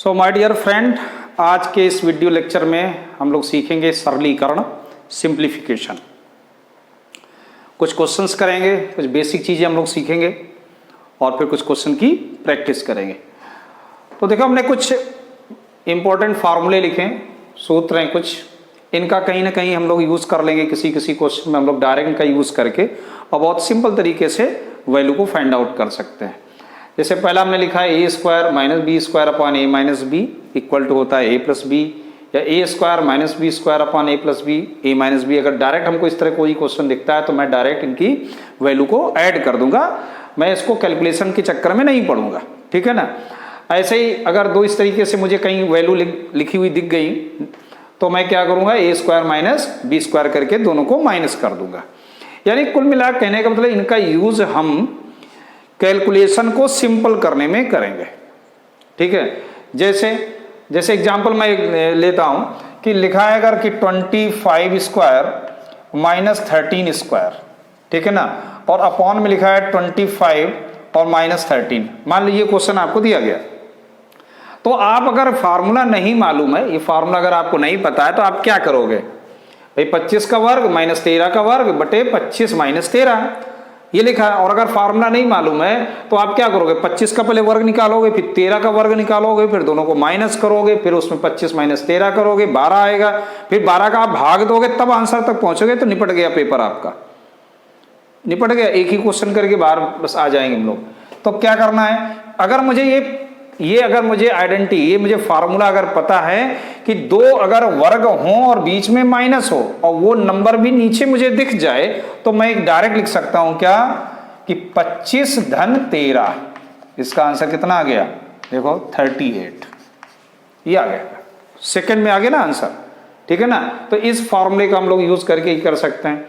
So my dear friend, आज के इस वीडियो लेक्चर में हम लोग सीखेंगे सरलीकरण, सिंप्लीफिकेशन। कुछ क्वेश्चंस करेंगे, कुछ बेसिक चीज़ें हम लोग सीखेंगे और फिर कुछ क्वेश्चन की प्रैक्टिस करेंगे। तो देखो, हमने कुछ इंपॉर्टेंट फार्मूले लिखे हैं, सूत्र हैं कुछ, इनका कहीं ना कहीं हम लोग यूज़ कर लेंगे। किसी किसी क्वेश्चन में हम लोग डायरेक्ट इनका यूज़ करके और बहुत सिंपल तरीके से वैल्यू को फाइंड आउट कर सकते हैं। जैसे पहला हमने लिखा है A square minus B square upon A minus B equal to होता है ए प्लस बी, या A square minus B square upon A plus B A minus B. अगर डायरेक्ट हमको इस तरह कोई क्वेश्चन दिखता है तो मैं डायरेक्ट इनकी वैल्यू को ऐड कर दूंगा, मैं इसको कैलकुलेशन के चक्कर में नहीं पढ़ूंगा, ठीक है ना। ऐसे ही अगर दो इस तरीके से मुझे कहीं वैल्यू लिखी हुई दिख गई तो मैं क्या करूंगा, ए स्क्वायर माइनस बी स्क्वायर करके दोनों को माइनस कर दूंगा। यानी कुल मिला कहने का मतलब इनका यूज हम कैलकुलेशन को सिंपल करने में करेंगे, ठीक है। जैसे एग्जांपल मैं लेता हूं कि लिखा है अगर कि 25 स्क्वायर माइनस 13 स्क्वायर, ठीक है ना, और अपॉन में लिखा है 25 और माइनस 13। मान लीजिए क्वेश्चन आपको दिया गया, तो आप अगर फार्मूला नहीं मालूम है, ये फार्मूला अगर आपको नहीं पता है तो आप क्या करोगे भाई, 25 का वर्ग माइनस 13 का वर्ग बटे 25 माइनस 13 ये लिखा है। और अगर फार्मूला नहीं मालूम है तो आप क्या करोगे, 25 का पहले वर्ग निकालोगे, फिर 13 का वर्ग निकालोगे, फिर दोनों को माइनस करोगे, फिर उसमें 25 माइनस 13 करोगे, 12 आएगा, फिर 12 का आप भाग दोगे, तब आंसर तक पहुंचोगे। तो निपट गया पेपर आपका, निपट गया। एक ही क्वेश्चन करके बाहर बस आ जाएंगे हम लोग। तो क्या करना है, अगर मुझे ये अगर मुझे आइडेंटिटी, ये मुझे फार्मूला अगर पता है कि दो अगर वर्ग हों और बीच में माइनस हो और वो नंबर भी नीचे मुझे दिख जाए, तो मैं एक डायरेक्ट लिख सकता हूं क्या कि 25 धन 13, इसका आंसर कितना आ गया, देखो 38, ये आ गया, सेकंड में आ गया ना आंसर, ठीक है ना। तो इस फार्मूले का हम लोग यूज करके ही कर सकते हैं।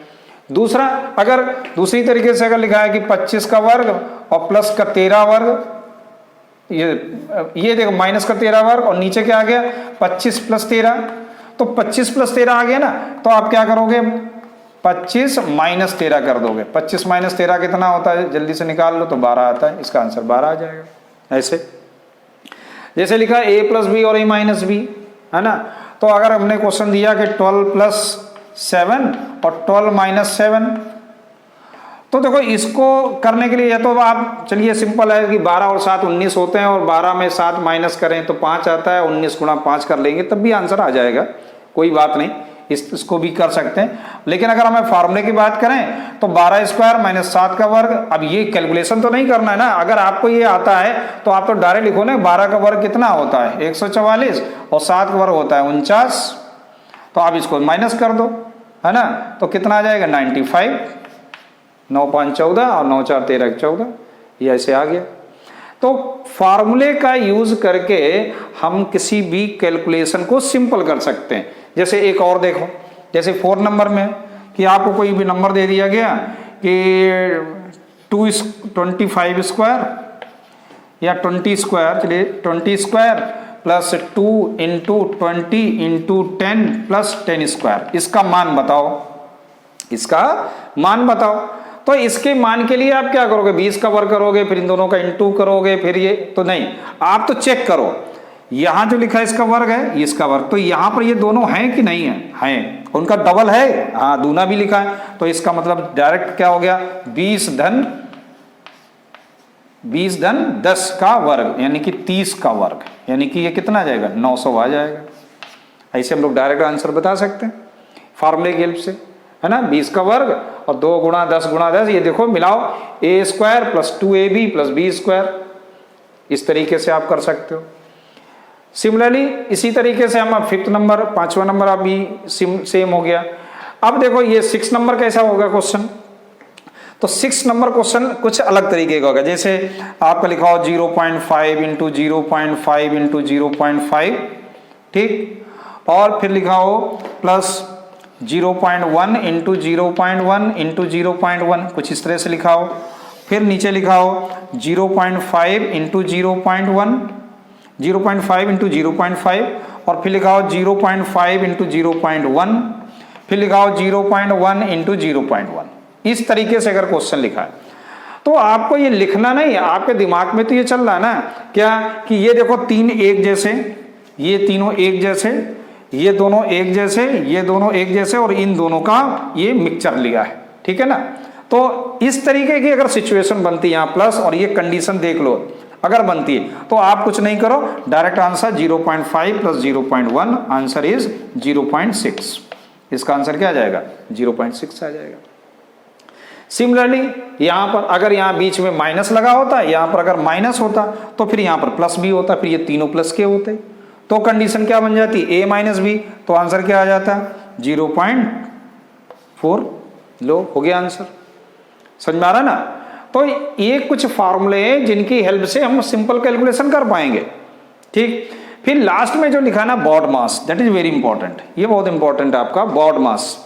दूसरा, अगर दूसरी तरीके से अगर लिखा है कि 25 का वर्ग और प्लस का 13 वर्ग, ये देखो माइनस का 13 वर्ग और नीचे क्या आ गया 25 प्लस 13, तो 25 प्लस 13 आ गया ना, तो आप क्या करोगे 25 माइनस 13 कर दोगे। 25 माइनस 13 कितना होता है, जल्दी से निकाल लो, तो 12 आता है, इसका आंसर 12 आ जाएगा। ऐसे जैसे लिखा है ए प्लस बी और ए माइनस बी, है ना। तो अगर हमने क्वेश्चन दिया कि 12 प्लस 7 और 12 माइनस 7, तो देखो इसको करने के लिए या तो आप चलिए सिंपल है कि 12 और 7 19 होते हैं, और 12 में 7 माइनस करें तो 5 आता है, 19 गुणा 5 कर लेंगे तब भी आंसर आ जाएगा, कोई बात नहीं, इसको भी कर सकते हैं। लेकिन अगर हमें फार्मूले की बात करें तो 12 स्क्वायर माइनस 7 का वर्ग, अब ये कैलकुलेशन तो नहीं करना है ना। अगर आपको ये आता है तो आप तो डायरेक्ट लिखो ना, 12 का वर्ग कितना होता है 144 और 7 का वर्ग होता है 49, तो आप इसको माइनस कर दो, है ना। तो कितना आ जाएगा 95, 9 5 14 और 9 4 13 14, ये ऐसे आ गया। तो फार्मूले का यूज करके हम किसी भी कैलकुलेशन को सिंपल कर सकते हैं। जैसे एक और देखो, जैसे 4 नंबर में कि आपको कोई भी नंबर दे दिया गया कि 25 स्क्वायर या 20 स्क्वायर, चलिए 20 square plus 2 into 20 into 10 plus 10 square, इसका मान बताओ, इसका मान बताओ। तो इसके मान के लिए आप क्या करोगे, 20 का वर्ग करोगे, फिर इन दोनों का इंटू करोगे, फिर ये तो नहीं, आप तो चेक करो, यहां जो लिखा है इसका वर्ग है, इसका वर्ग, तो यहां पर ये दोनों हैं कि नहीं है, हैं, उनका डबल है, हाँ दूना भी लिखा है, तो इसका मतलब डायरेक्ट क्या हो गया 20 धन 10 का वर्ग, यानी कि 30 का वर्ग, यानी कि ये कितना आ जाएगा 900 आ जाएगा। ऐसे हम लोग डायरेक्ट आंसर बता सकते हैं फार्मूले की हेल्प से, है ना। 20 का वर्ग और 2 गुणा 10, ये देखो मिलाओ, A square plus 2ab plus B square, इस तरीके से आप कर सकते हो। सिमिलरली इसी तरीके से हम 5th नंबर, 5वां नंबर अभी सेम हो गया। अब देखो ये 6 नंबर कैसा होगा क्वेश्चन, तो 6 नंबर क्वेश्चन कुछ अलग तरीके का होगा। जैसे आपका लिखा हो 0.5 इंटू 0.5 इंटू 0.5, ठीक, और फिर लिखा हो प्लस 0.1 इंटू 0.1 इंटू 0.1, कुछ इस तरह से लिखा हो। फिर नीचे लिखा हो 0.5 इंटू 0.1, 0.5 इंटू 0.5, और फिर लिखा हो 0.5 इंटू 0.1, फिर लिखा हो 0.1 इंटू 0.1। इस तरीके से अगर क्वेश्चन लिखा है तो आपको ये लिखना नहीं है, आपके दिमाग में तो ये चल रहा है ना क्या कि ये देखो तीन एक जैसे, ये तीनों एक जैसे, ये दोनों एक जैसे, ये दोनों एक जैसे, और इन दोनों का ये मिक्सचर लिया है, ठीक है ना। तो इस तरीके की अगर सिचुएशन बनती है यहाँ प्लस, और ये कंडीशन देख लो अगर बनती है, तो आप कुछ नहीं करो, direct answer 0.5 plus 0.1 answer is 0.6। इसका आंसर क्या आ जाएगा? 0.6 आ जाएगा। सिमिलरली यहां पर अगर यहां बीच में माइनस लगा होता, यहां पर अगर माइनस होता तो फिर यहां पर प्लस भी होता, फिर ये तीनों प्लस के होते, तो कंडीशन क्या बन जाती? a माइनस बी, तो आंसर क्या आ जाता? 0.4। लो हो गया आंसर। समझ में आ रहा ना? तो ये कुछ फार्मूले हैं जिनकी हेल्प से हम सिंपल कैलकुलेशन कर पाएंगे, ठीक। फिर लास्ट में जो लिखा ना BODMAS, that is very important, ये बहुत इंपॉर्टेंट है आपका बॉड मास।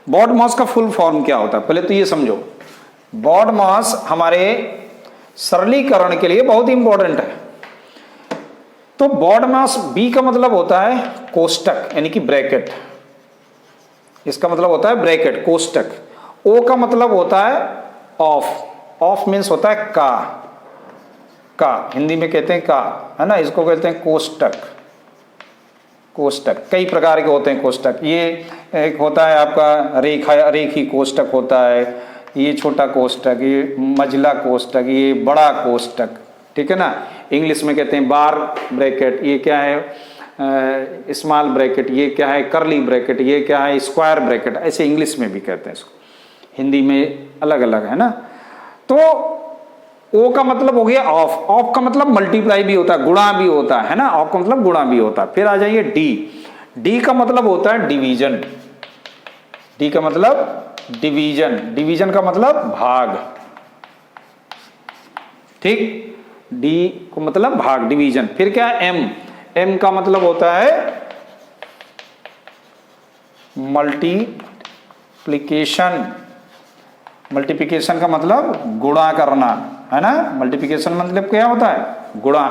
बॉड मास का फुल फॉर्म क्या होता है पहले तो ये समझो। बॉड मास हमारे सरलीकरण के लिए बहुत इंपॉर्टेंट है। तो बॉड मास बी का मतलब होता है कोष्टक यानी कि ब्रैकेट, इसका मतलब होता है ब्रैकेट कोष्टक। ओ का मतलब होता है ऑफ, ऑफ मीन्स होता है का हिंदी में कहते हैं का, है ना, इसको कहते हैं कोष्टक। कोष्टक कई प्रकार के होते हैं कोष्टक, ये एक होता है आपका रेखी कोष्टक होता है, ये छोटा कोष्टक, ये मझला कोष्टक, ये बड़ा कोष्टक, ठीक है ना। इंग्लिश में कहते हैं बार ब्रैकेट, ये क्या है स्मॉल ब्रैकेट, ये क्या है करली ब्रैकेट, ये क्या है स्क्वायर ब्रैकेट, ऐसे इंग्लिश में भी कहते हैं इसको, हिंदी में अलग अलग है ना। तो ओ का मतलब हो गया ऑफ, ऑफ का मतलब मल्टीप्लाई भी होता है, गुणा भी होता है ना, ऑफ का मतलब गुणा भी होता है। फिर आ जाइए डी, डी का मतलब होता है डिवीजन, डी का मतलब डिवीजन, डिवीजन का मतलब भाग, ठीक, डी को मतलब भाग डिवीजन। फिर क्या है एम, एम का मतलब होता है मल्टीप्लिकेशन, मल्टीप्लिकेशन का मतलब गुणा करना, है ना, मल्टीप्लिकेशन मतलब क्या होता है गुणा।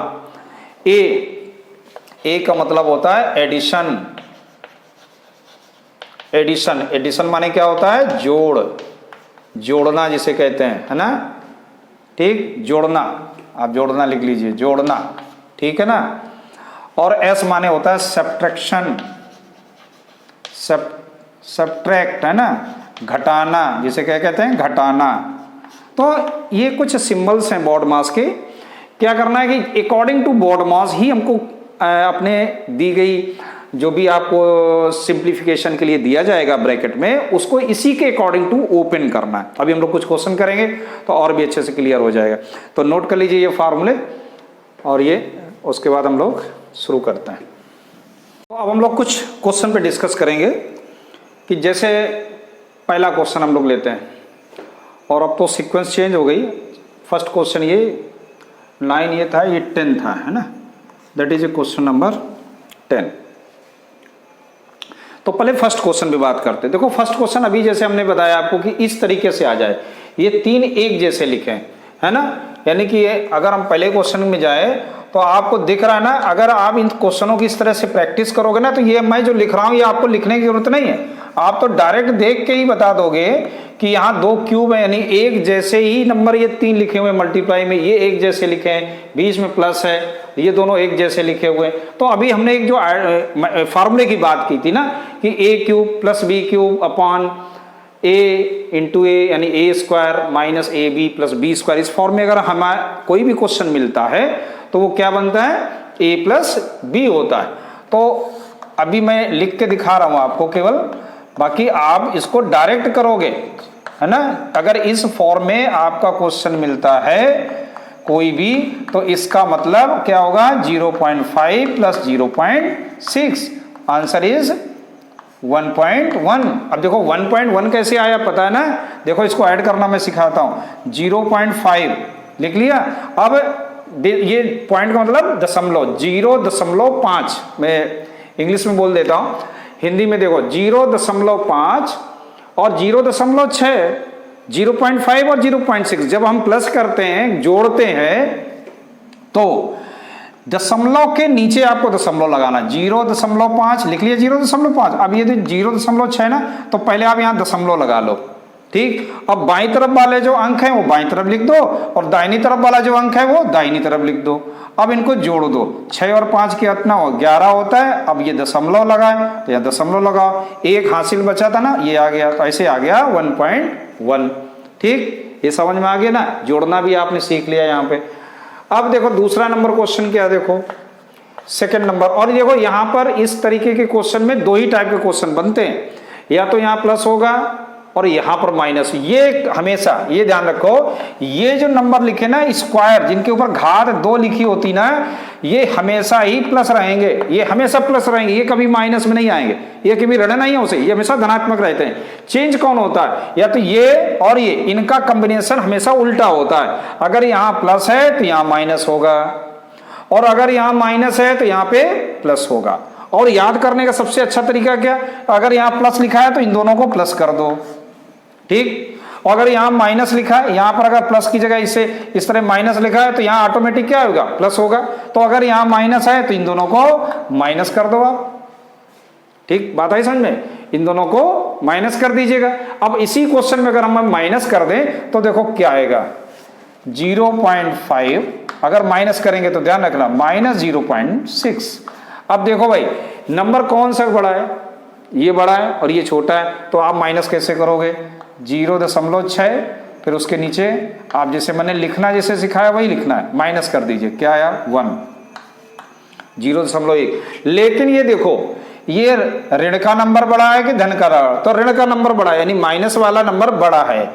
ए का मतलब होता है एडिशन, एडिशन, एडिशन माने क्या होता है जोड़, जोड़ना जिसे कहते हैं, है ना, ठीक, जोड़ना, आप जोड़ना लिख लीजिए, जोड़ना, ठीक है ना। और एस माने होता है सब्ट्रैक्शन, सब्ट्रैक्ट, है ना, घटाना, जिसे क्या कहते हैं घटाना। तो ये कुछ सिंबल्स हैं बॉड मास के। क्या करना है कि अकॉर्डिंग टू बॉड मास ही हमको अपने दी गई जो भी आपको सिंप्लीफिकेशन के लिए दिया जाएगा ब्रैकेट में, उसको इसी के अकॉर्डिंग टू ओपन करना है। अभी हम लोग कुछ क्वेश्चन करेंगे तो और भी अच्छे से क्लियर हो जाएगा। तो नोट कर लीजिए ये फार्मूले, और ये उसके बाद हम लोग शुरू करते हैं। तो अब हम लोग कुछ क्वेश्चन पे डिस्कस करेंगे कि जैसे पहला क्वेश्चन हम लोग लेते हैं, और अब तो सीक्वेंस चेंज हो गई। फर्स्ट क्वेश्चन ये 9 ये था, ये 10 था, है ना, that is a question number 10। तो पहले फर्स्ट क्वेश्चन पे बात करते हैं। देखो फर्स्ट क्वेश्चन अभी जैसे हमने बताया आपको कि इस तरीके से आ जाए, ये तीन एक जैसे लिखे, है ना, यानी कि अगर हम पहले क्वेश्चन में जाए तो आपको दिख रहा है ना, अगर आप इन क्वेश्चनों की इस तरह से प्रैक्टिस करोगे ना, तो ये मैं जो लिख रहा हूं ये आपको लिखने की जरूरत नहीं है, आप तो डायरेक्ट देख के ही बता दोगे कि यहाँ दो क्यूब है, यानी एक जैसे ही नंबर ये तीन लिखे हुए मल्टीप्लाई में, ये एक जैसे लिखे हैं, बीच में प्लस है, ये दोनों एक जैसे लिखे हुए। तो अभी हमने एक जो फार्मूले की बात की थी ना कि A cube plus B cube upon A into A यानी A square minus A B plus B square, इस फॉर्म में अगर हमें कोई भी क्वेश्चन मिलता है तो वो क्या बनता है ए प्लस बी होता है। तो अभी मैं लिख के दिखा रहा हूं आपको केवल, बाकी आप इसको डायरेक्ट करोगे, है ना। अगर इस फॉर्म में आपका क्वेश्चन मिलता है कोई भी, तो इसका मतलब क्या होगा 0.5 प्लस 0.6, आंसर इज 1.1। अब देखो 1.1 कैसे आया पता है ना, देखो इसको ऐड करना मैं सिखाता हूं। 0.5 लिख लिया, अब ये पॉइंट का मतलब दशमलव, 0.5 मैं इंग्लिश में बोल देता हूं, हिंदी में देखो 0.5 और 0.6, 0.5 और 0.6 जब हम प्लस करते हैं जोड़ते हैं तो दशमलव के नीचे आपको दशमलव लगाना, 0.5 लिख लिया 0.5। अब ये 0.6 ना, तो पहले आप यहां दशमलव लगा लो, ठीक। अब बाईं तरफ वाले जो अंक हैं वो बाईं तरफ लिख दो और दाहिनी तरफ वाला जो अंक है वो दाहिनी तरफ लिख दो। अब इनको जोड़ दो, 6 और 5 कितना हो 11 होता है। अब ये दशमलव लगाए तो यहाँ दशमलव लगाओ, एक हासिल बचा था ना, ये आ गया, तो ऐसे आ गया 1.1। ठीक, ये समझ में आ गया ना, जोड़ना भी आपने सीख लिया यहाँ पे। अब देखो दूसरा नंबर क्वेश्चन क्या, देखो सेकंड नंबर। और देखो यहाँ पर इस तरीके के क्वेश्चन में दो ही टाइप के क्वेश्चन बनते हैं, या तो यहाँ प्लस होगा और यहाँ पर माइनस। ये हमेशा ये ध्यान रखो, ये जो नंबर लिखे ना स्क्वायर, जिनके ऊपर घात 2 लिखी होती ना, ये हमेशा ही प्लस रहेंगे, ये हमेशा प्लस रहेंगे, ये कभी माइनस में नहीं आएंगे, ये कभी ऋण नहीं हो सकते, ये हमेशा धनात्मक रहते हैं। चेंज कौन होता है, या तो ये और ये, इनका कॉम्बिनेशन हमेशा उल्टा होता है। अगर यहाँ प्लस है तो यहाँ माइनस होगा, और अगर यहाँ माइनस है तो यहाँ पे प्लस होगा। और याद करने का सबसे अच्छा तरीका क्या, अगर यहाँ प्लस लिखा है तो इन दोनों को प्लस कर दो, ठीक। और अगर यहाँ माइनस लिखा है, यहाँ पर अगर प्लस की जगह इसे इस तरह माइनस लिखा है तो यहाँ ऑटोमेटिक क्या होगा, प्लस होगा। तो अगर यहाँ माइनस है तो इन दोनों को माइनस कर दो आप, ठीक। बात आई समझ में, इन दोनों को माइनस कर दीजिएगा। अब इसी क्वेश्चन में अगर हम माइनस कर दें तो देखो क्या आएगा, 0.5। अगर माइनस करेंगे तो ध्यान रखना -0.6। अब देखो भाई नंबर कौन सा बड़ा है, ये बड़ा है और ये छोटा है, तो आप माइनस कैसे करोगे, 0.6, फिर उसके नीचे आप जैसे मैंने लिखना जैसे सिखाया वही लिखना है, माइनस कर दीजिए, क्या आया 1, 0.1। लेकिन ये देखो ये ऋण का नंबर बड़ा है कि धन का, तो ऋण का नंबर बड़ा है, यानी माइनस वाला नंबर बड़ा है,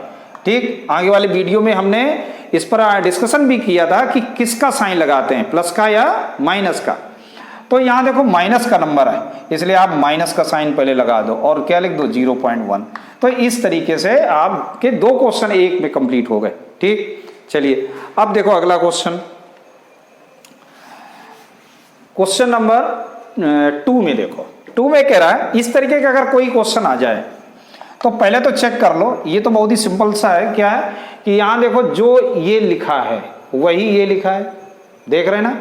ठीक। आगे वाले वीडियो में हमने इस पर डिस्कशन भी किया था कि किसका साइन लगाते हैं, प्लस का या माइनस का। तो यहां देखो माइनस का नंबर है, इसलिए आप माइनस का साइन पहले लगा दो और क्या लिख दो 0.1। तो इस तरीके से आपके 2 क्वेश्चन एक में कंप्लीट हो गए, ठीक। चलिए अब देखो अगला क्वेश्चन, क्वेश्चन नंबर 2 में देखो, 2 में कह रहा है इस तरीके का अगर कोई क्वेश्चन आ जाए तो पहले तो चेक कर लो, ये तो बहुत ही सिंपल सा है। क्या है कि यहां देखो जो ये लिखा है वही ये लिखा है, देख रहे हैं ना,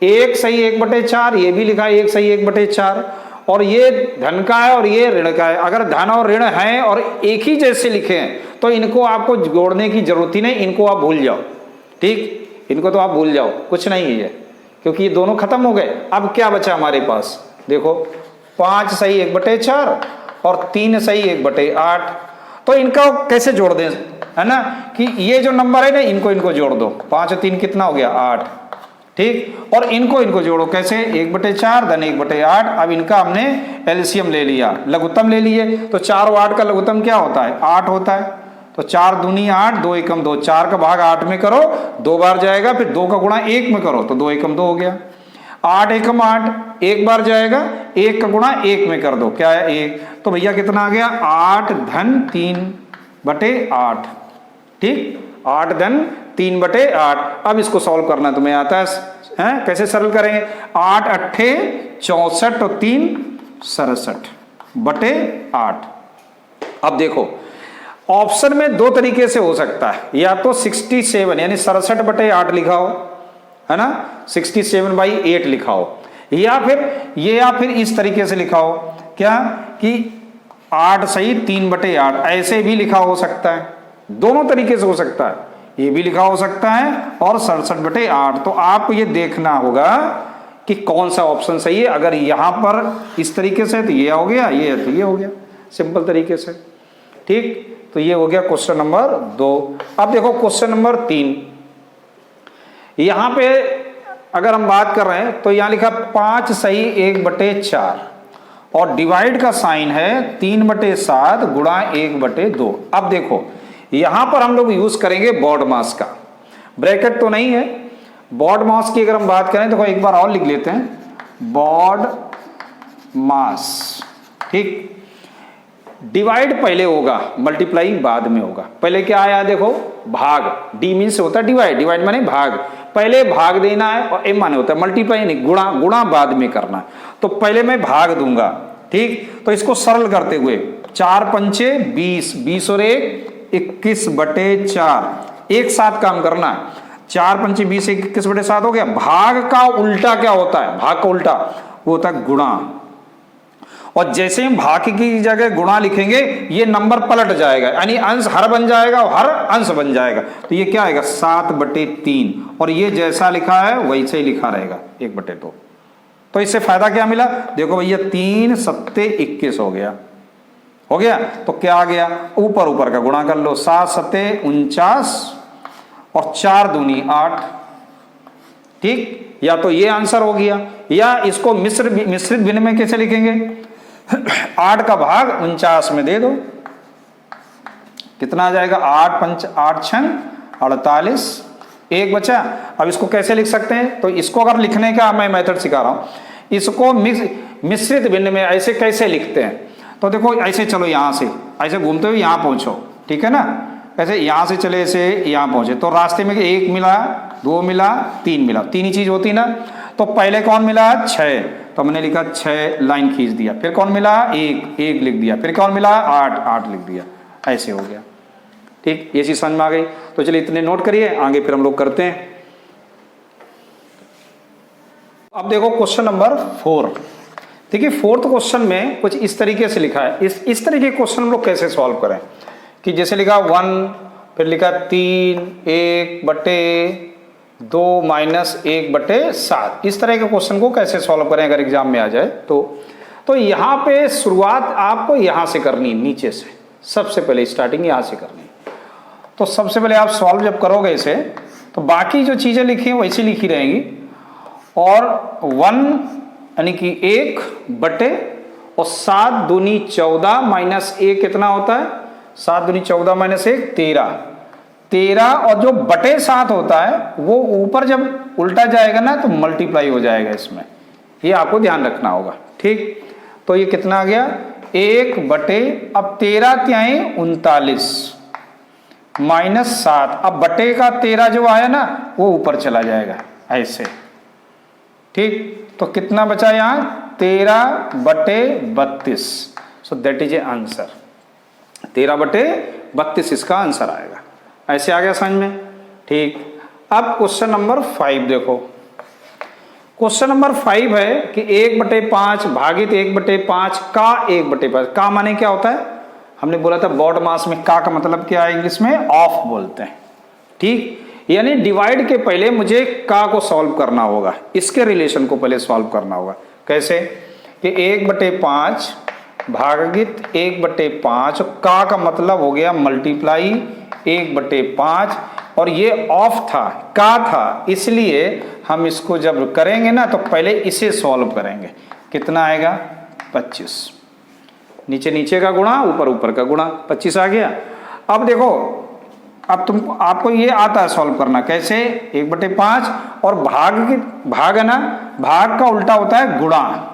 1 सही 1/4, ये भी लिखा है 1 सही 1/4, और ये धन का है और ये ऋण का है। अगर धन और ऋण हैं और एक ही जैसे लिखे हैं तो इनको आपको जोड़ने की जरूरत ही नहीं, इनको आप भूल जाओ, ठीक। इनको तो आप भूल जाओ, कुछ नहीं है ये, क्योंकि ये दोनों खत्म हो गए। अब क्या बचा हमारे पास, देखो 5 सही 1/4 और 3 सही 1/8। तो इनका कैसे जोड़ दें, है ना, कि ये जो नंबर है ना इनको जोड़ दो, 5 और 3 कितना हो गया 8, ठीक। और इनको जोड़ो कैसे, 1/4 धन 1/8। अब इनका हमने एलसीएम ले लिया, लघुत्तम ले लिए, तो 4 और 8 का लघुत्तम क्या होता है 8 होता है। तो 4 दूनी 8, 2 एकम 2, 4 का भाग 8 में करो 2 बार जाएगा, फिर 2 का गुणा 1 में करो तो 2 एकम 2 हो गया। 8 एकम 8 एक बार जाएगा, 1 का गुणा 1 में कर दो, क्या है 1। तो भैया कितना आ गया 8 धन 3/8, ठीक। 8 धन 3/8। अब इसको सॉल्व करना तुम्हें आता है, कैसे सरल करेंगे, 8 अट्ठे 64 और 3 67/8। अब देखो ऑप्शन में 2 तरीके से हो सकता है, या तो 67 यानी 67/8 लिखा हो, है ना, 67/8 लिखा हो, या फिर इस तरीके से लिखा हो, क्या कि 8 सही 3/8 ऐसे भी लिखा हो सकता है। दोनों तरीके से हो सकता है, ये भी लिखा हो सकता है और 67/8। तो आपको ये देखना होगा कि कौन सा ऑप्शन सही है। अगर यहां पर इस तरीके से तो ये हो गया, ये है तो ये हो गया, सिंपल तरीके से, ठीक। तो ये हो गया क्वेश्चन नंबर 2। अब देखो क्वेश्चन नंबर 3, यहां पे अगर हम बात कर रहे हैं तो यहां लिखा 5 सही 1/4 और डिवाइड का साइन है 3/7 गुणा 1/2। अब देखो यहां पर हम लोग यूज करेंगे बॉड मास का, ब्रैकेट तो नहीं है। बॉड मास की अगर हम बात करें तो एक बार और लिख लेते हैं, बॉड मास, ठीक। डिवाइड पहले होगा, मल्टीप्लाई बाद में होगा। पहले क्या आया देखो, भाग, डी मीन से होता है डिवाइड, डिवाइड माने भाग, पहले भाग देना है, और एम माने होता है मल्टीप्लाई नहीं, गुणा, गुणा बाद में करना। तो पहले मैं भाग दूंगा, ठीक। तो इसको सरल करते हुए 4 पंचे 20, 20 और 1 21/4, एक साथ काम करना है। 4 पंचे 20, 21/7 हो गया। भाग का उल्टा क्या होता है, भाग का उल्टा वो होता है गुणा, और जैसे ही भाग की जगह गुणा लिखेंगे ये नंबर पलट जाएगा, यानी अंश हर बन जाएगा और हर अंश बन जाएगा। तो ये क्या आएगा 7/3, और ये जैसा लिखा है वैसे ही लिखा रहेगा 1/2। तो इससे फायदा क्या मिला, देखो भैया 3 सत्ते 21 हो गया तो क्या आ गया, ऊपर ऊपर का गुणा कर लो, 7 सत्ते 49 और 4 दूनी 8। ठीक, या तो ये आंसर हो गया, या इसको मिश्रित भिन्न में कैसे लिखेंगे 8 का भाग 49 में दे दो, कितना आ जाएगा 8 छंग 48, एक बचा। अब इसको कैसे लिख सकते हैं, तो इसको अगर लिखने का मैं मेथड सिखा रहा हूं, इसको मिश्रित भिन्न में ऐसे कैसे लिखते हैं। तो देखो ऐसे चलो, यहां से ऐसे घूमते हुए यहां पहुंचो, ठीक है ना, ऐसे यहां से चले ऐसे यहां पहुंचे, तो रास्ते में 1 मिला 2 मिला 3 मिला, 3 ही चीज होती ना। तो पहले कौन मिला 6, तो मैंने लिखा 6 लाइन खींच दिया, फिर कौन मिला 1 लिख दिया, फिर कौन मिला 8 लिख दिया, ऐसे हो गया। ठीक, ये चीज समझ में आ गई। तो चलिए इतने नोट करिए, आगे फिर हम लोग करते हैं। अब देखो क्वेश्चन नंबर 4। देखिए 4th क्वेश्चन में कुछ इस तरीके से लिखा है। इस तरीके के क्वेश्चन हम लोग कैसे सॉल्व करें कि जैसे लिखा 1, फिर लिखा 3 1/2 माइनस 1/7, इस तरह के क्वेश्चन को कैसे सॉल्व करें अगर एग्जाम में आ जाए तो यहाँ पे शुरुआत आपको यहाँ से करनी, नीचे से सबसे पहले स्टार्टिंग यहाँ से करनी। तो सबसे पहले आप सॉल्व जब करोगे इसे, तो बाकी जो चीजें लिखी हैं वैसी लिखी रहेंगी, और 1 यानी कि 1/, और 7 दूनी 14 माइनस 1 कितना होता है, 7 दूनी 14 माइनस 1 13, और जो बटे 7 होता है वो ऊपर जब उल्टा जाएगा ना तो मल्टीप्लाई हो जाएगा इसमें, ये आपको ध्यान रखना होगा। ठीक, तो ये कितना आ गया 1/, अब 13 त्याई 39 माइनस 7, अब बटे का 13 जो आया ना वो ऊपर चला जाएगा ऐसे। ठीक, तो कितना बचा यहां 13/32, so that is A answer, 13/32 इसका आंसर आएगा। ऐसे आ गया समझ में। ठीक, अब क्वेश्चन नंबर 5 देखो। क्वेश्चन नंबर 5 है कि 1/5 भागित 1/5 का 1/5, का माने क्या होता है, हमने बोला था बोर्ड मास में का मतलब क्या है, इंग्लिश में ऑफ बोलते हैं। ठीक, यानी डिवाइड के पहले मुझे का को सॉल्व करना होगा, इसके रिलेशन को पहले सॉल्व करना होगा। कैसे कि 1/5 भागित 1/5, का मतलब हो गया मल्टीप्लाई 1/5, और ये ऑफ था का था, इसलिए हम इसको जब करेंगे ना तो पहले इसे सॉल्व करेंगे। कितना आएगा 25, नीचे नीचे का गुणा ऊपर ऊपर का गुणा, 25 आ गया। अब देखो, अब आपको ये आता है सॉल्व करना, कैसे 1/5 और भाग है ना, भाग का उल्टा होता है गुणा,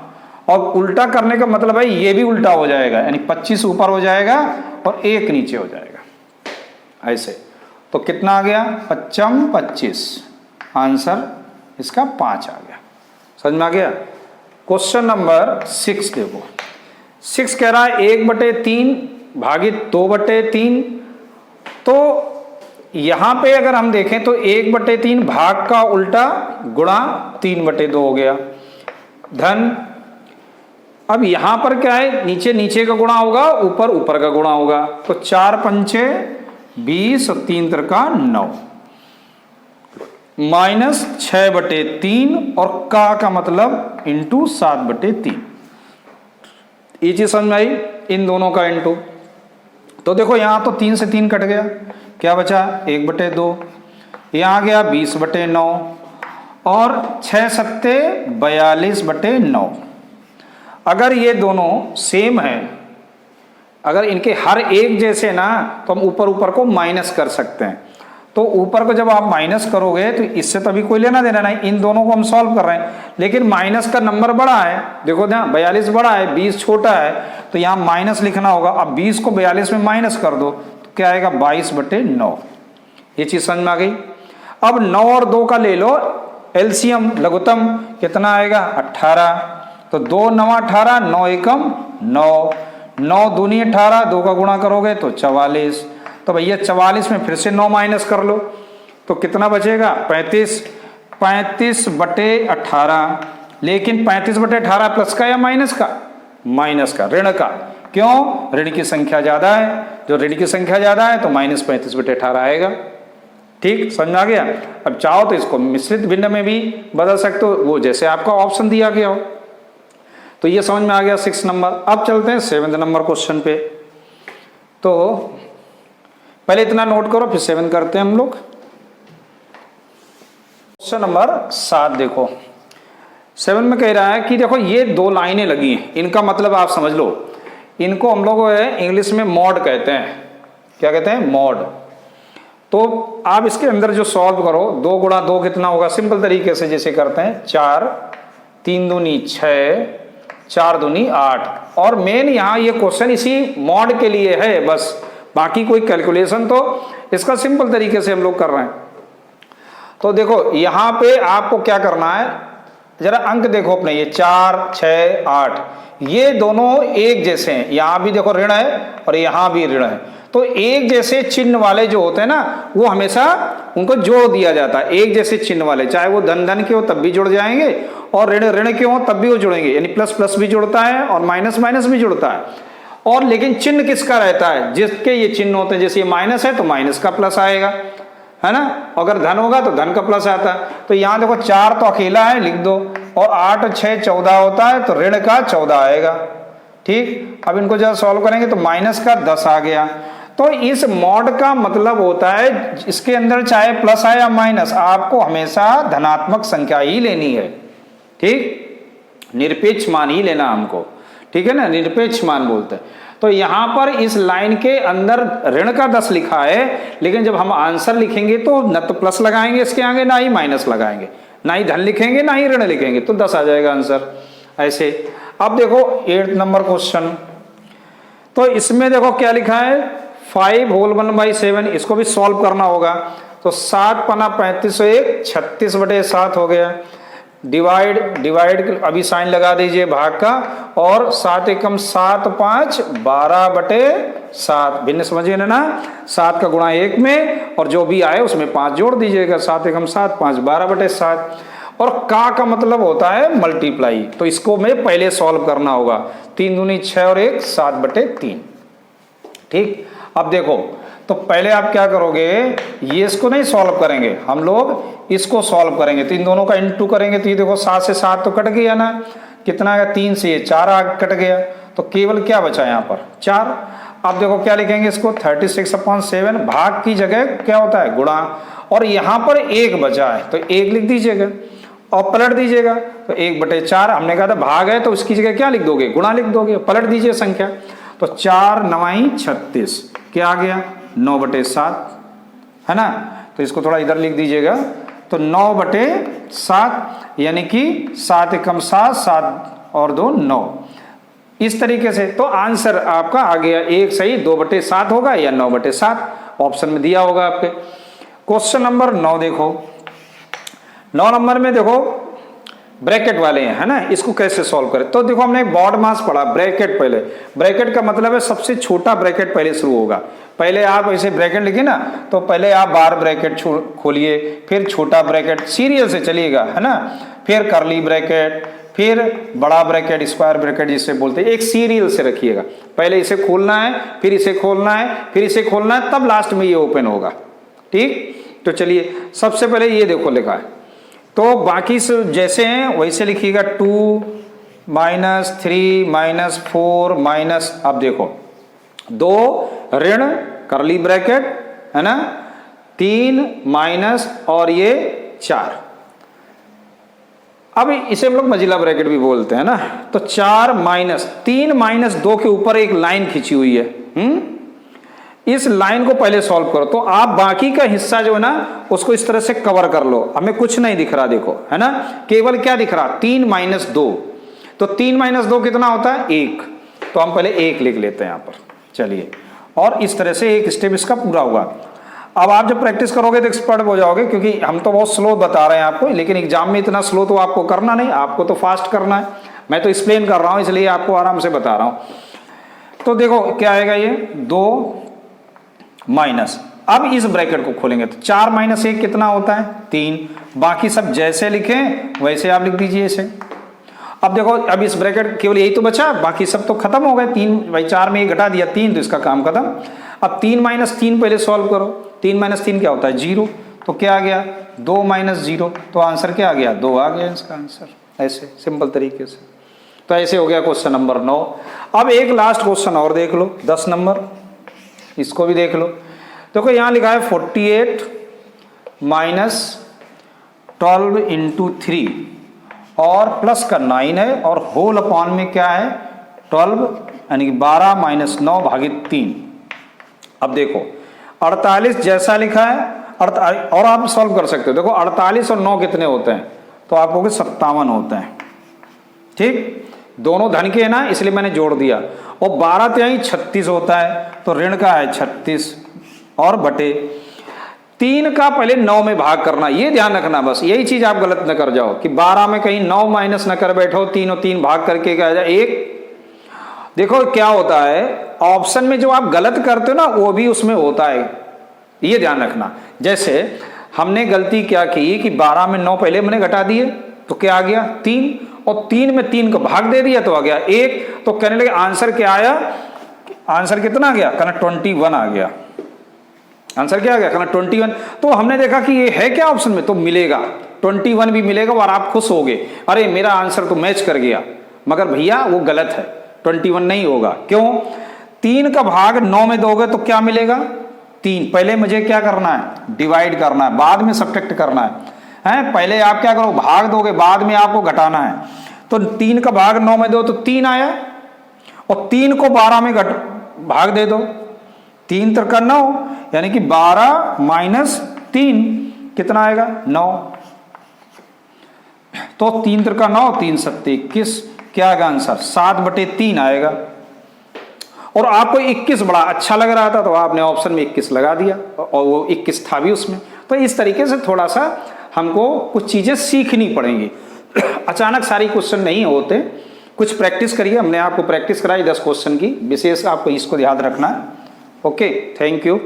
और उल्टा करने का मतलब है ये भी उल्टा हो जाएगा, यानी 25 ऊपर हो जाएगा और 1 नीचे हो जाएगा ऐसे। तो कितना आ गया 5 25, आंसर इसका 5 आ गया। समझ में आ गया। क्वेश्चन नंबर 6 देखो, 6 कह रहा है 1/3 भागित 2/3। तो यहां पे अगर हम देखें तो 1/3 भाग का उल्टा गुणा 3/2 हो गया धन। अब यहां पर क्या है, नीचे नीचे का गुणा होगा, ऊपर ऊपर का गुणा होगा। तो 4 पंचे 20 और 3 त्रिका 9 माइनस 6/3, और का मतलब इंटू 7/3। ये चीज समझ में आई, इन दोनों का इंटू। तो देखो यहां तो 3 से 3 कट गया, क्या बचा 1/2, यहां गया 20/9, और 6 सत्ते 42/9। अगर ये दोनों सेम है, अगर इनके हर एक जैसे ना, तो हम ऊपर ऊपर को माइनस कर सकते हैं। तो ऊपर को जब आप माइनस करोगे तो इससे तो अभी कोई लेना देना नहीं, इन दोनों को हम सॉल्व कर रहे हैं, लेकिन माइनस का नंबर बड़ा है। देखो ना 42 बड़ा है, 20 छोटा है, तो यहाँ माइनस लिखना होगा। अब 20 को 42 में माइनस कर दो तो क्या आएगा 22/9। ये चीज समझ में आ गई। अब 9 और 2 का ले लो एलसीएम, लघुत्तम, कितना आएगा 18। तो 2 9 18, 9 एकम 9, 9 दूनी 18, 2 का गुणा करोगे तो 44। तो भैया 44 में फिर से 9 माइनस कर लो तो कितना बचेगा 35, 35/18। लेकिन 35/18 प्लस का या माइनस का, माइनस का, ऋण का। क्यों? ऋण की संख्या ज्यादा है, जो ऋण की संख्या ज्यादा है तो -35/18 आएगा। ठीक, समझ में आ गया। अब चाहो तो इसको मिश्रित भिन्न में भी बदल सकते हो, वो जैसे आपका ऑप्शन दिया गया हो। तो ये समझ में आ गया 6 नंबर। अब चलते हैं 7 नंबर क्वेश्चन पे। तो पहले इतना नोट करो, फिर 7 करते हैं हम लोग। क्वेश्चन नंबर 7 देखो, 7 में कह रहा है कि देखो ये 2 लाइनें लगी हैं, इनका मतलब आप समझ लो, इनको हम लोग इंग्लिश में मॉड कहते हैं। क्या कहते हैं? मॉड। तो आप इसके अंदर जो सॉल्व करो, 2 गुणा 2 कितना होगा? सिंपल तरीके से जैसे करते हैं 4, 3 दूनी 6, 4 दूनी 8। और मेन यहाँ ये क्वेश्चन इसी मॉड के लिए है बस, बाकी कोई कैलकुलेशन तो इसका सिंपल तरीके से हम लोग कर रहे हैं। तो देखो यहाँ पे आपको क्या करना है, जरा अंक देखो अपने, ये 4, 6, 8 ये दोनों एक जैसे हैं। यहाँ भी देखो ऋण है और यहाँ भी ऋण है, तो एक जैसे चिन्ह वाले जो होते हैं ना, वो हमेशा उनको जोड़ दिया जाता है। एक जैसे चिन्ह वाले, चाहे वो धन धन के हो तब भी जुड़ जाएंगे, और ऋण ऋण के हो तब भी वो जुड़ेंगे। यानी प्लस प्लस भी जुड़ता है और माइनस माइनस भी जुड़ता है। और लेकिन चिन्ह किसका रहता है? जिसके ये चिन्ह होते हैं, जैसे ये माइनस है तो माइनस का प्लस आएगा, है ना। अगर धन होगा तो धन का प्लस आता है। तो यहाँ देखो 4 तो अकेला है, लिख दो, और 8, 6, 14 होता है, तो ऋण का 14 आएगा। ठीक, अब इनको जब सॉल्व करेंगे तो माइनस का 10 आ गया। तो इस मॉड का मतलब होता है इसके अंदर चाहे प्लस आए या माइनस, आपको हमेशा धनात्मक संख्या ही लेनी है। ठीक, निरपेक्ष मान ही लेना हमको, ठीक है ना, निरपेक्ष मान बोलते हैं। तो यहां पर इस लाइन के अंदर ऋण का 10 लिखा है, लेकिन जब हम आंसर लिखेंगे तो न तो प्लस लगाएंगे इसके आगे, ना ही माइनस लगाएंगे, ना ही धन लिखेंगे ना ही ऋण लिखेंगे, तो 10 आ जाएगा आंसर ऐसे। अब देखो 8 नंबर क्वेश्चन, तो इसमें देखो क्या लिखा है, 5 होल 1/7, इसको भी सॉल्व करना होगा। तो 7 पना 35, 1 36/7 हो गया। डिवाइड अभी साइन लगा दीजिए भाग का, और 7 एकम 7, 5 12/7। भिन्न समझिए ना, 7 का गुणा 1 में और जो भी आए उसमें 5 जोड़ दीजिएगा। 7 एकम 7, 5 12/7। और का मतलब होता है मल्टीप्लाई, तो इसको में पहले सॉल्व करना होगा। 3 दूनी 6 और 1 7/3। ठीक, अब देखो तो पहले आप क्या करोगे, ये इसको नहीं सॉल्व करेंगे, हम लोग इसको सॉल्व करेंगे। तो इन दोनों का इंटू करेंगे, तो ये देखो 7 से 7 तो कट गया ना, कितना आया 3 से ये 4 कट गया, तो केवल क्या बचा यहाँ पर 4। अब देखो क्या लिखेंगे इसको, 36/7 भाग की जगह क्या होता है गुणा, और यहाँ पर 1 बचा है तो 1 लिख दीजिएगा और पलट दीजिएगा। तो 1/4, हमने कहा था भाग है तो उसकी जगह क्या लिख दोगे, गुणा लिख दोगे, पलट दीजिए संख्या। तो 4 9 36, क्या आ गया 9/7, है ना। तो इसको थोड़ा इधर लिख दीजिएगा, तो 9/7 यानी कि 7 एकम 7, 7 और 2 9, इस तरीके से। तो आंसर आपका आ गया एक सही 2/7 होगा या 9/7, ऑप्शन में दिया होगा आपके। क्वेश्चन नंबर 9 देखो, 9 नंबर में देखो ब्रैकेट वाले हैं, है ना, इसको कैसे सॉल्व करें। तो देखो हमने बॉड मास पढ़ा, ब्रैकेट पहले, ब्रैकेट का मतलब है सबसे छोटा ब्रैकेट पहले शुरू होगा। पहले आप ऐसे ब्रैकेट लिखे ना, तो पहले आप बार ब्रैकेट खोलिए, फिर छोटा ब्रैकेट, सीरियल से चलिएगा, है ना, फिर करली ब्रैकेट, फिर बड़ा ब्रैकेट, स्क्वायर ब्रैकेट जिसे बोलते हैं, एक सीरियल से रखिएगा। पहले इसे खोलना है, फिर इसे खोलना है, फिर इसे खोलना है, तब लास्ट में ये ओपन होगा। ठीक, तो चलिए सबसे पहले ये देखो लिखा है, तो बाकी जैसे हैं वैसे लिखिएगा। 2 -3 -4 अब देखो 2 ऋण करली ब्रैकेट, है ना, 3 माइनस और ये 4। अब इसे हम लोग मझिला ब्रैकेट भी बोलते हैं ना। तो 4 -3 -2 के ऊपर एक लाइन खींची हुई है। इस लाइन को पहले सॉल्व करो, तो आप बाकी का हिस्सा जो है ना उसको इस तरह से कवर कर लो। हमें कुछ नहीं दिख रहा, देखो, है ना, केवल क्या दिख रहा 3 -2। तो 3 -2 कितना होता है 1, तो हम पहले 1 लिख लेते हैं यहाँ पर। चलिए, और इस तरह से एक स्टेप इसका पूरा हुआ। अब आप जब प्रैक्टिस करोगे तो एक्सपर्ट हो जाओगे, क्योंकि हम तो बहुत स्लो बता रहे हैं आपको, लेकिन एग्जाम में इतना स्लो तो आपको करना नहीं, आपको तो फास्ट करना है। मैं तो एक्सप्लेन कर रहा हूँ, इसलिए आपको आराम से बता रहा हूँ। तो देखो क्या आएगा, ये 2 माइनस, अब इस ब्रैकेट को खोलेंगे तो 4 - 1 कितना होता है 3। बाकी सब जैसे लिखें वैसे आप लिख दीजिए इसे। अब देखो, अब इस ब्रैकेट केवल यही तो बचा, बाकी सब तो खत्म हो गए। 3 भाई 4 में ये घटा दिया 3, तो इसका काम खत्म। अब 3 - 3 पहले सॉल्व करो। 3 - 3 क्या होता है? 0। तो क्या आ गया? 2 - 0, तो आंसर क्या आ गया? 2 आ गया इसका आंसर। ऐसे सिंपल तरीके से। तो ऐसे हो गया क्वेश्चन नंबर 9। अब एक लास्ट क्वेश्चन और देख लो, 10 नंबर, इसको भी देख लो। देखो यहाँ लिखा है 48 - 12 × 3 और प्लस का 9 है, और होल अपॉन में क्या है? 12, यानी कि 12 - 9 भागित 3। अब देखो 48 जैसा लिखा है, और आप सॉल्व कर सकते हो। देखो 48 और 9 कितने होते हैं? तो आप कहोगे 57 होते हैं। ठीक, दोनों धन के है ना, इसलिए मैंने जोड़ दिया। और 12 तिहाई 36 होता है, तो ऋण का है 36 और बटे 3 का पहले 9 में भाग करना। ये ध्यान रखना, बस यही चीज आप गलत न कर जाओ कि 12 में कहीं 9 माइनस न कर बैठो। 3 और 3 भाग करके क्या जाए? 1। देखो क्या होता है, ऑप्शन में जो आप गलत करते हो ना, वो भी उसमें होता है, ये ध्यान रखना। जैसे हमने गलती क्या की कि 12 में 9 पहले मैंने घटा दिए, तो क्या आ गया? 3, और 3 में 3 को भाग दे दिया, तो आ गया 1। तो कहने लगे आंसर क्या आया? आंसर कितना आ गया? कहना 21 आ गया। आंसर क्या आ गया? कहना 21। तो हमने देखा कि ये है क्या ऑप्शन में, तो मिलेगा 21 भी मिलेगा, और आप खुश होगे, अरे मेरा आंसर तो मैच कर गया। मगर भैया वो गलत है, 21 नहीं होगा। क्यों? 3 का भाग 9 में दोगे तो क्या मिलेगा? 3। पहले मुझे क्या करना है? डिवाइड करना है, बाद में सब्ट्रैक्ट करना है। पहले आप क्या करो? भाग दोगे, बाद में आपको घटाना है। तो 3 का भाग 9 में दो तो 3 आया, और 3 को 12 में भाग दे दो। 3 × 9, यानी कि 12 - 3 कितना आएगा? 9। तो 3 × 9, 3 × 7 21। क्या आएगा आंसर? 7/3 आएगा। और आपको 21 बड़ा अच्छा लग रहा था, तो आपने ऑप्शन में 21 लगा दिया, और वो 21 था भी उसमें। तो इस तरीके से थोड़ा सा हमको कुछ चीजें सीखनी पड़ेंगी। अचानक सारी क्वेश्चन नहीं होते, कुछ प्रैक्टिस करिए। हमने आपको प्रैक्टिस कराई 10 क्वेश्चन की, विशेष आपको इसको याद रखना है। Okay, thank you.